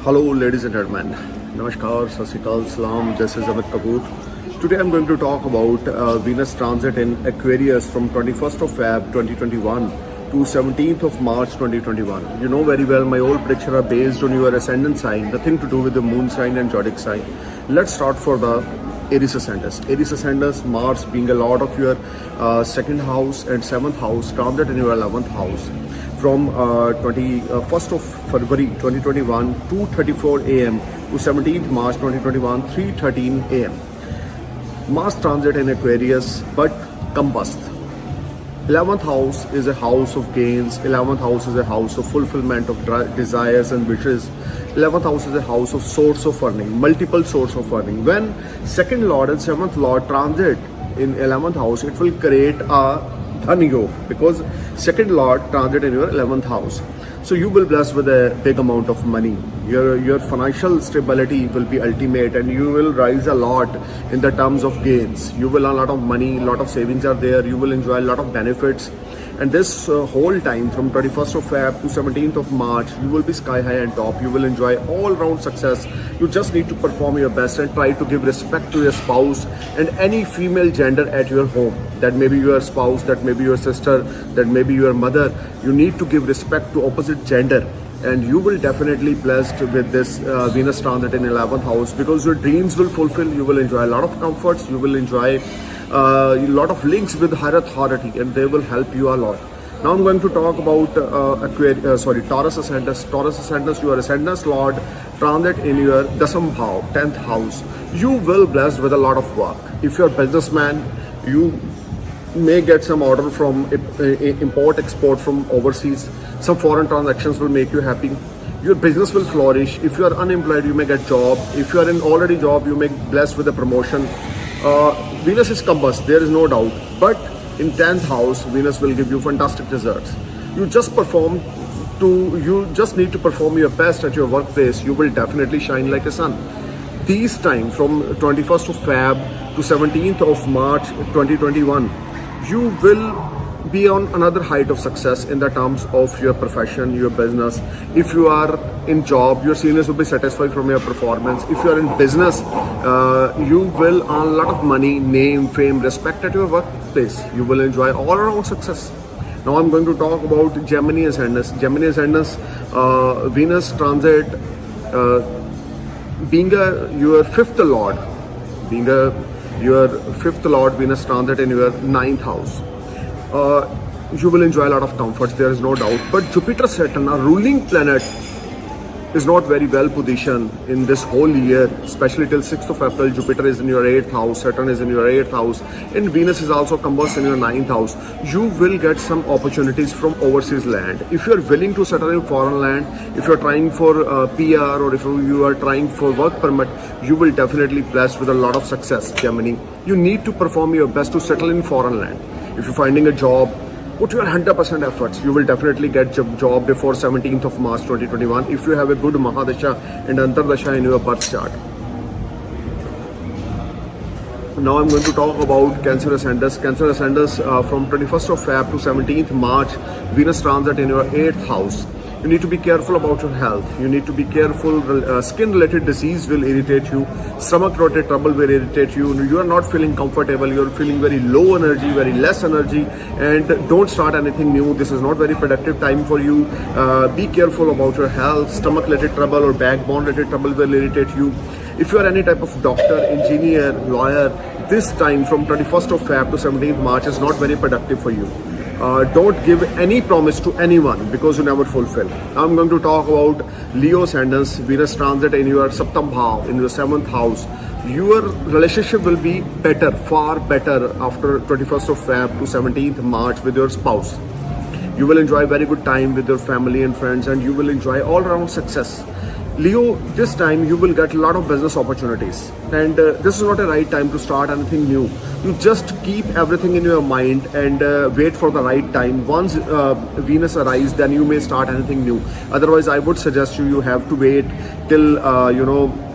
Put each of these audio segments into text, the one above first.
Hello, ladies and gentlemen. Namaskar, Sat Sri Akal, Salam. This is Amit Kapoor. Today I'm going to talk about Venus transit in Aquarius from 21st of Feb 2021 to 17th of March 2021. You know very well my all predictions are based on your ascendant sign, nothing to do with the moon sign and zodiac sign. Let's start for the Aries Ascendant. Aries Ascendant, Mars being a lord of your second house and seventh house, transit in your 11th house from 21st of February 2021 2:34 a.m. to 17th March 2021 3:13 a.m. Mars transit in Aquarius but combust. 11th house is a house of gains. 11th house is a house of fulfillment of desires and wishes. 11th house is a house of source of earning, multiple source of earning. When second lord and seventh lord transit in 11th house, it will create a Dhan Yog because second lord transit in your 11th house. So you will bless with a big amount of money. Your financial stability will be ultimate and you will rise a lot in the terms of gains. You will earn a lot of money, a lot of savings are there. You will enjoy a lot of benefits. And this whole time from 21st of Feb to 17th of March, you will be sky high and top. You will enjoy all round success. You just need to perform your best and try to give respect to your spouse and any female gender at your home. That may be your spouse, that may be your sister, that may be your mother. You need to give respect to opposite gender. And you will definitely blessed with this Venus transit in 11th house because your dreams will fulfill. You will enjoy a lot of comforts. You will enjoy a lot of links with higher authority and they will help you a lot. Now I'm going to talk about Taurus Ascendant. Taurus Ascendant, your Ascendant Lord transit in your Dasam Bhav, 10th house. You will blessed with a lot of work. If you're a businessman, you may get some order from import export from overseas. Some foreign transactions will make you happy. Your business will flourish. If you are unemployed, you may get job. If you are in already job, you may blessed with a promotion. Venus is combust, there is no doubt. But in 10th house, Venus will give you fantastic results. You just need to perform your best at your workplace. You will definitely shine like a sun. These time from 21st of Feb to 17th of March 2021, you will be on another height of success in the terms of your profession, your business. If you are in job, your seniors will be satisfied from your performance. If you are in business, you will earn a lot of money, name, fame, respect at your workplace. You will enjoy all around success. Now I'm going to talk about Gemini Ascendant. Gemini Ascendant, Venus transit being your fifth lord, your fifth lord, Venus transit in your 9th house. You will enjoy a lot of comforts, there is no doubt. But Jupiter Saturn, a ruling planet, is not very well positioned in this whole year, especially till 6th of April. Jupiter is in your 8th house, Saturn is in your 8th house, and Venus is also combust in your 9th house. You will get some opportunities from overseas land. If you are willing to settle in foreign land, if you are trying for PR or if you are trying for work permit, you will definitely blessed with a lot of success, Gemini. You need to perform your best to settle in foreign land. If you're finding a job, put your 100% efforts. You will definitely get job before 17th of March 2021 if you have a good Mahadasha and Antardasha in your birth chart. Now I'm going to talk about Cancer Ascendant. Cancer Ascendant from 21st of Feb to 17th March, Venus transit in your 8th house. You need to be careful about your health. You need to be careful. Skin related disease will irritate you. Stomach related trouble will irritate you. You are not feeling comfortable. You are feeling very low energy, very less energy, and don't start anything new. This is not very productive time for you. Be careful about your health. Stomach related trouble or backbone related trouble will irritate you. If you are any type of doctor, engineer, lawyer, this time from 21st of Feb to 17th March is not very productive for you. Don't give any promise to anyone because you never fulfill. Now I'm going to talk about Leo Ascendant, Venus transit in your Saptam Bhav, in your 7th house. Your relationship will be better, far better after 21st of Feb to 17th March with your spouse. You will enjoy very good time with your family and friends and you will enjoy all around success. Leo, this time you will get a lot of business opportunities and this is not a right time to start anything new. You just keep everything in your mind and wait for the right time. Once Venus arrives, then you may start anything new. Otherwise, I would suggest you have to wait till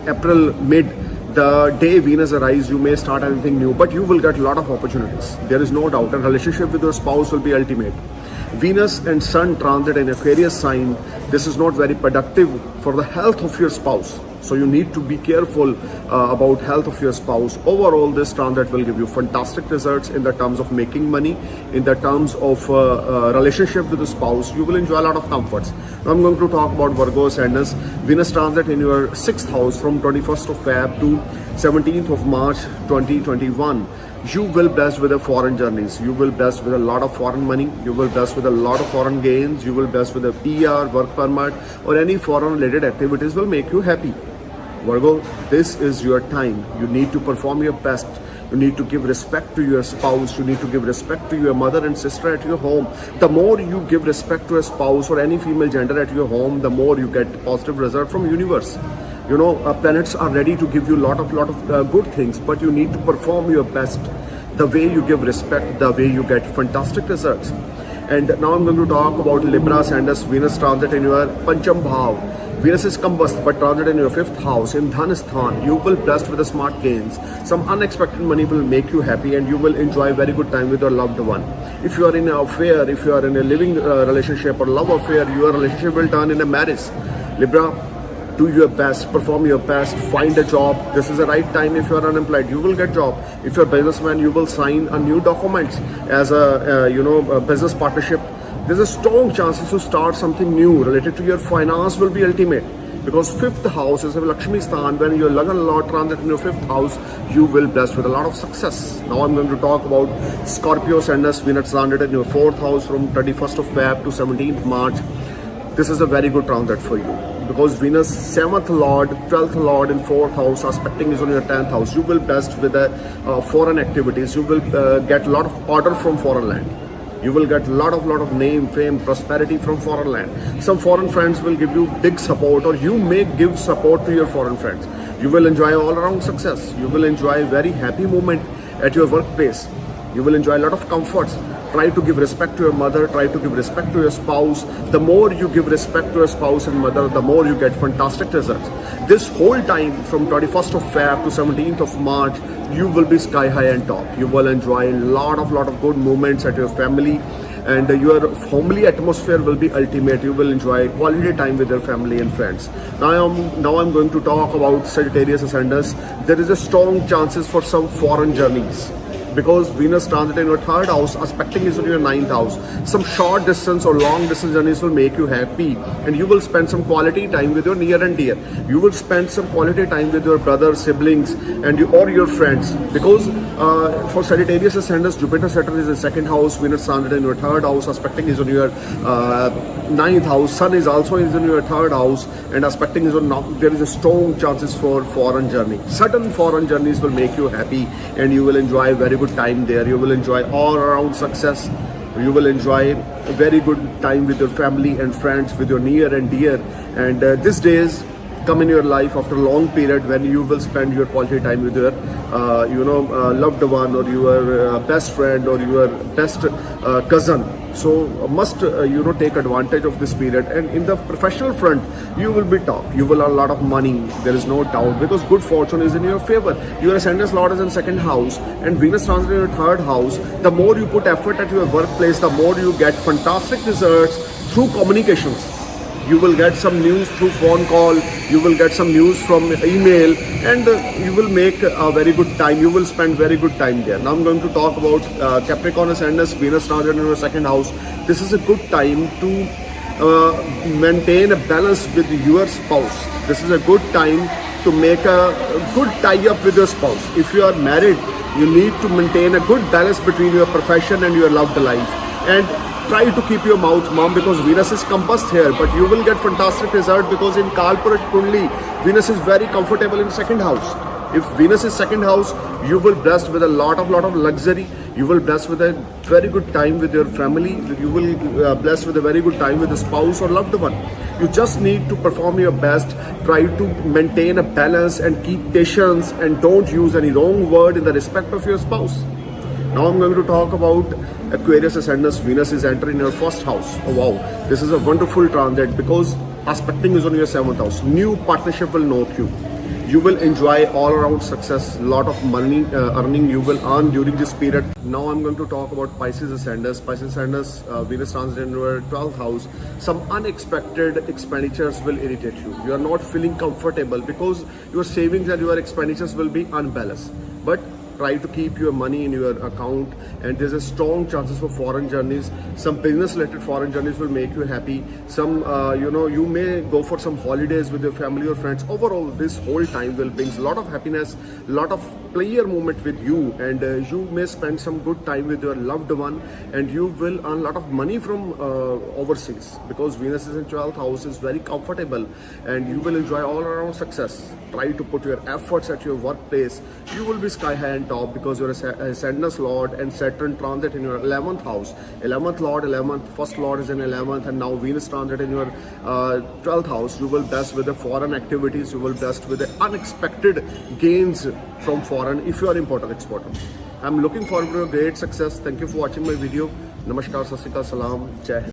April mid The day Venus arrives, you may start anything new, but you will get a lot of opportunities. There is no doubt. A relationship with your spouse will be ultimate. Venus and Sun transit in Aquarius sign. This is not very productive for the health of your spouse. So you need to be careful about health of your spouse. Overall, this transit will give you fantastic results in the terms of making money, in the terms of relationship with the spouse. You will enjoy a lot of comforts. Now I'm going to talk about Virgo ascendants. Venus transit in your 6th house from 21st of Feb to 17th of March 2021. You will blessed with the foreign journeys. You will blessed with a lot of foreign money. You will blessed with a lot of foreign gains. You will blessed with a PR, work permit, or any foreign related activities will make you happy. Virgo, this is your time. You need to perform your best. You need to give respect to your spouse. You need to give respect to your mother and sister at your home. The more you give respect to a spouse or any female gender at your home, the more you get positive result from universe. You know, planets are ready to give you lot of good things, but you need to perform your best. The way you give respect, the way you get fantastic results. And now I'm going to talk about Libra ascendants. Venus transit in your Pancham Bhav. Venus is combust but transit in your 5th house in Dhanasthan. You will blessed with the smart gains. Some unexpected money will make you happy and you will enjoy very good time with your loved one. If you are in an affair, if you are in a living relationship or love affair, your relationship will turn in a marriage. Libra, do your best, perform your best, find a job. This is the right time. If you are unemployed, you will get job. If you're a businessman, you will sign a new documents as a business partnership. There's a strong chances to start something new related to your finance will be ultimate. Because 5th house is a Lakshmi Sthan. When your Lagan Lord transit in your 5th house, you will blessed with a lot of success. Now I'm going to talk about Scorpio ascendants. Venus transit in your 4th house from 31st of Feb to 17th March. This is a very good transit for you. Because Venus 7th Lord, 12th Lord in 4th house, aspecting is on your 10th house. You will blessed with foreign activities. You will get a lot of order from foreign land. You will get a lot of name, fame, prosperity from foreign land. Some foreign friends will give you big support, or you may give support to your foreign friends. You will enjoy all around success. You will enjoy very happy moment at your workplace. You will enjoy a lot of comforts. Try to give respect to your mother, try to give respect to your spouse. The more you give respect to your spouse and mother, the more you get fantastic results. This whole time from 21st of Feb to 17th of March, you will be sky high and top. You will enjoy a lot of good moments at your family, and your homely atmosphere will be ultimate. You will enjoy quality time with your family and friends. Now I'm going to talk about Sagittarius ascendants. There is a strong chances for some foreign journeys. Because Venus transit in your 3rd house, aspecting is in your 9th house. Some short distance or long distance journeys will make you happy, and you will spend some quality time with your near and dear. You will spend some quality time with your brothers, siblings, and your friends. Because for Sagittarius ascendants, Jupiter Saturn is in 2nd house, Venus transit in your 3rd house, aspecting is on your 9th house. Sun is also in your 3rd house, and aspecting is on. There is a strong chances for foreign journey. Certain foreign journeys will make you happy, and you will enjoy very good time there. You will enjoy all around success. You will enjoy a very good time with your family and friends, with your near and dear. And these days come in your life after a long period when you will spend your quality time with your loved one, or your best friend, or your best cousin. So must take advantage of this period. And in the professional front, you will be top. You will earn a lot of money. There is no doubt, because good fortune is in your favor. Your ascendant Lord is in 2nd house, and Venus transit in your 3rd house. The more you put effort at your workplace, the more you get fantastic results through communications. You will get some news through phone call, you will get some news from email, and you will make a very good time. You will spend very good time there. Now I'm going to talk about Capricorn ascendants, Venus transit in your 2nd house. This is a good time to maintain a balance with your spouse. This is a good time to make a good tie-up with your spouse. If you are married, you need to maintain a good balance between your profession and your loved life. And try to keep your mouth mum, because Venus is combust here, but you will get fantastic result, because in Kalpurush Kundli, Venus is very comfortable in 2nd house. If Venus is 2nd house, you will blessed with a lot of luxury. You will blessed with a very good time with your family. You will blessed with a very good time with a spouse or loved one. You just need to perform your best. Try to maintain a balance and keep patience, and don't use any wrong word in the respect of your spouse. Now I'm going to talk about Aquarius ascendants. Venus is entering your 1st house. Oh wow, this is a wonderful transit, because aspecting is on your 7th house. New partnership will knock you. you will enjoy all around success, lot of money earning you will earn during this period. Now I'm going to talk about Pisces Ascenders. Pisces Ascenders, Venus transit in your 12th house. Some unexpected expenditures will irritate you. You are not feeling comfortable because your savings and your expenditures will be unbalanced. But try to keep your money in your account, and there's a strong chances for foreign journeys. Some business related foreign journeys will make you happy. Some you may go for some holidays with your family or friends. Overall, this whole time will brings a lot of happiness, lot of player moment with you, and you may spend some good time with your loved one, and you will earn a lot of money from overseas, because Venus is in 12th house, is very comfortable, and you will enjoy all around success. Try to put your efforts at your workplace. You will be sky high and top, because your ascendant lord and Saturn transit in your 11th house. 11th lord, 11th, first lord is in 11th, and now Venus transit in your 12th house. You will best with the foreign activities. You will best with the unexpected gains from foreign if you are importer exporter. I'm looking forward to a great success. Thank you for watching my video. Namaskar, Sat Sri Akal, Salam, Jai Hind.